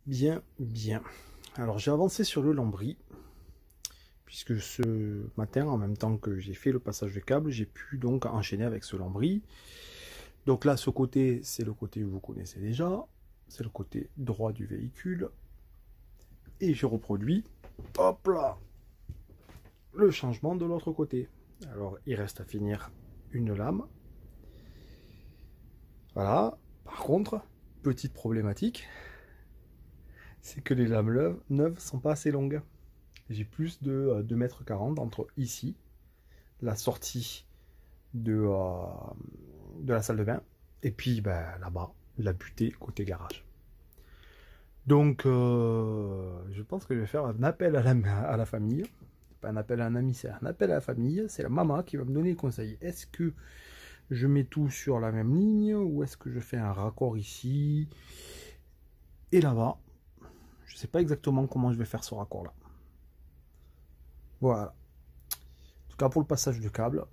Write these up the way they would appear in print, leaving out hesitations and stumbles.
Bien, bien. Alors j'ai avancé sur le lambris, puisque ce matin, en même temps que j'ai fait le passage de câble, j'ai pu donc enchaîner avec ce lambris. Donc là, ce côté, c'est le côté que vous connaissez déjà, c'est le côté droit du véhicule. Et je reproduis, hop là, le changement de l'autre côté. Alors il reste à finir une lame. Voilà. Par contre, petite problématique, c'est que les lames neuves sont pas assez longues. J'ai plus de 2,40 m entre ici, la sortie de la salle de bain, et puis ben, là-bas, la butée côté garage. Donc, je pense que je vais faire un appel à la famille. Pas un appel à un ami, c'est un appel à la famille. C'est la maman qui va me donner le conseil. Est-ce que je mets tout sur la même ligne ou est-ce que je fais un raccord ici et là-bas? Je ne sais pas exactement comment je vais faire ce raccord-là. Voilà. En tout cas, pour le passage de câble,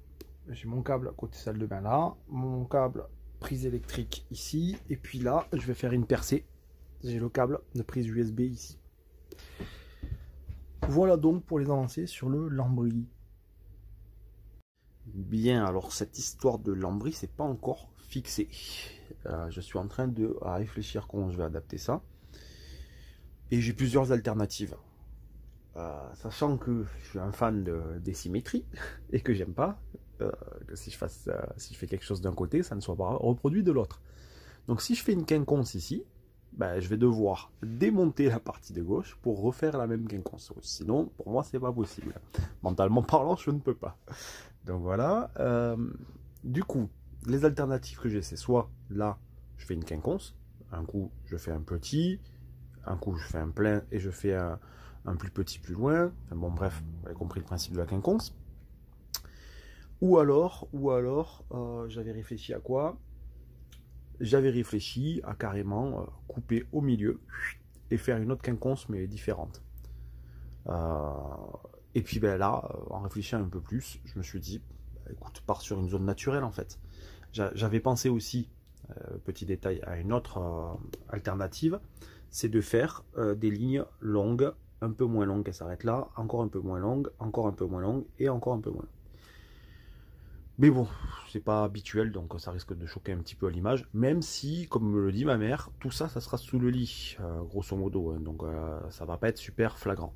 j'ai mon câble côté salle de bain là, mon câble prise électrique ici, et puis là, je vais faire une percée. J'ai le câble de prise USB ici. Voilà donc pour les avancées sur le lambris. Bien, alors cette histoire de lambris, c'est pas encore fixé. Je suis en train de réfléchir comment je vais adapter ça. Et j'ai plusieurs alternatives. Sachant que je suis un fan des symétries et que j'aime pas que si je fais quelque chose d'un côté, ça ne soit pas reproduit de l'autre. Donc si je fais une quinconce ici, ben, je vais devoir démonter la partie de gauche pour refaire la même quinconce. Sinon, pour moi, c'est pas possible. Mentalement parlant, je ne peux pas. Donc voilà. Du coup, les alternatives que j'ai, c'est soit là, je fais une quinconce. Un coup, je fais un petit. Un coup, je fais un plein et je fais un plus petit plus loin. Enfin, bon, bref, vous avez compris le principe de la quinconce. Ou alors, j'avais réfléchi à quoi? J'avais réfléchi à carrément couper au milieu et faire une autre quinconce mais différente. Et puis ben là, en réfléchissant un peu plus, je me suis dit, bah, écoute, pars sur une zone naturelle en fait. J'avais pensé aussi, petit détail, à une autre alternative, c'est de faire des lignes longues, un peu moins longues, elles s'arrêtent là, encore un peu moins longues, encore un peu moins longues et encore un peu moins. Mais bon, c'est pas habituel, donc ça risque de choquer un petit peu à l'image, même si, comme me le dit ma mère, tout ça, ça sera sous le lit, grosso modo, hein, donc ça va pas être super flagrant.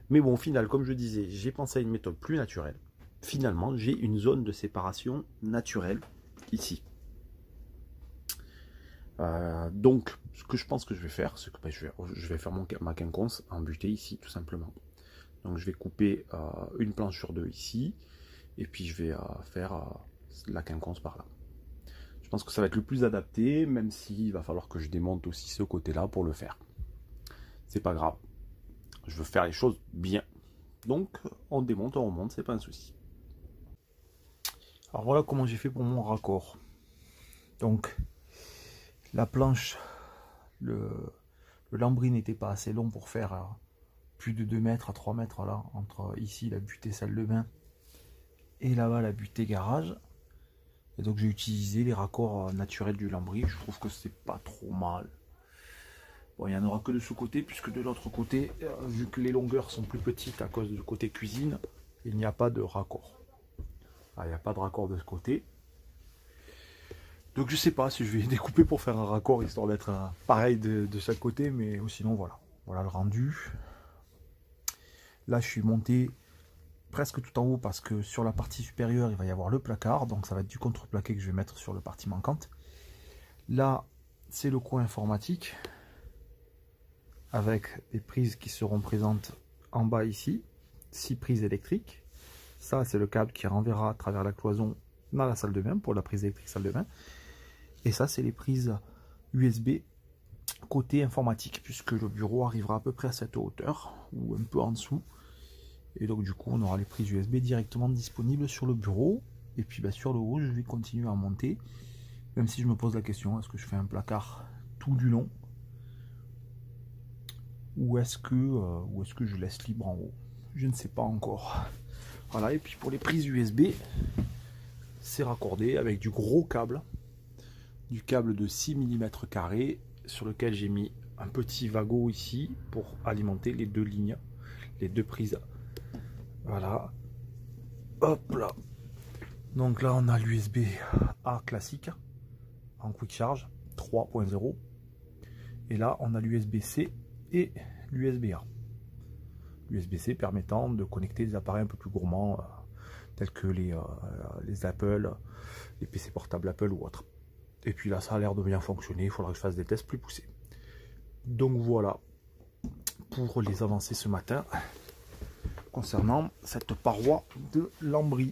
Mais bon, au final, comme je disais, j'ai pensé à une méthode plus naturelle. Finalement, j'ai une zone de séparation naturelle, ici. Donc, ce que je pense que je vais faire, c'est que ben, je vais faire ma quinconce en butée ici, tout simplement. Donc je vais couper une planche sur deux ici, et puis je vais faire la quinconce par là. Je pense que ça va être le plus adapté, même s'il va falloir que je démonte aussi ce côté-là pour le faire. C'est pas grave. Je veux faire les choses bien. Donc on démonte, on remonte, c'est pas un souci. Alors voilà comment j'ai fait pour mon raccord. Donc la planche, le lambris n'était pas assez long pour faire plus de 2 mètres à 3 mètres là, entre ici la butée salle de bain et là-bas la butée garage. Et donc j'ai utilisé les raccords naturels du lambris. Je trouve que c'est pas trop mal. Bon, il n'y en aura que de ce côté, puisque de l'autre côté, vu que les longueurs sont plus petites à cause du côté cuisine, il n'y a pas de raccord. Ah, il n'y a pas de raccord de ce côté. Donc je sais pas si je vais découper pour faire un raccord, histoire d'être pareil de chaque côté, mais sinon voilà. Voilà le rendu. Là je suis monté presque tout en haut parce que sur la partie supérieure il va y avoir le placard, donc ça va être du contreplaqué que je vais mettre sur la partie manquante. Là c'est le coin informatique avec les prises qui seront présentes en bas ici, 6 prises électriques. Ça c'est le câble qui renverra à travers la cloison dans la salle de bain pour la prise électrique salle de bain. Et ça c'est les prises USB côté informatique, puisque le bureau arrivera à peu près à cette hauteur ou un peu en dessous. Et donc du coup on aura les prises USB directement disponibles sur le bureau. Et puis bah, sur le haut je vais continuer à monter, même si je me pose la question, est-ce que je fais un placard tout du long ou est-ce que je laisse libre en haut? Je ne sais pas encore. Voilà, et puis pour les prises USB, c'est raccordé avec du gros câble, du câble de 6 mm carré sur lequel j'ai mis un petit wagon ici pour alimenter les deux lignes, les deux prises. Voilà. Hop là. Donc là, on a l'USB A classique en quick charge 3.0. Et là, on a l'USB-C et l'USB-A. L'USB-C permettant de connecter des appareils un peu plus gourmands, tels que les Apple, les PC portables Apple ou autres. Et puis là, ça a l'air de bien fonctionner. Il faudra que je fasse des tests plus poussés. Donc voilà pour les avancées ce matin concernant cette paroi de lambris.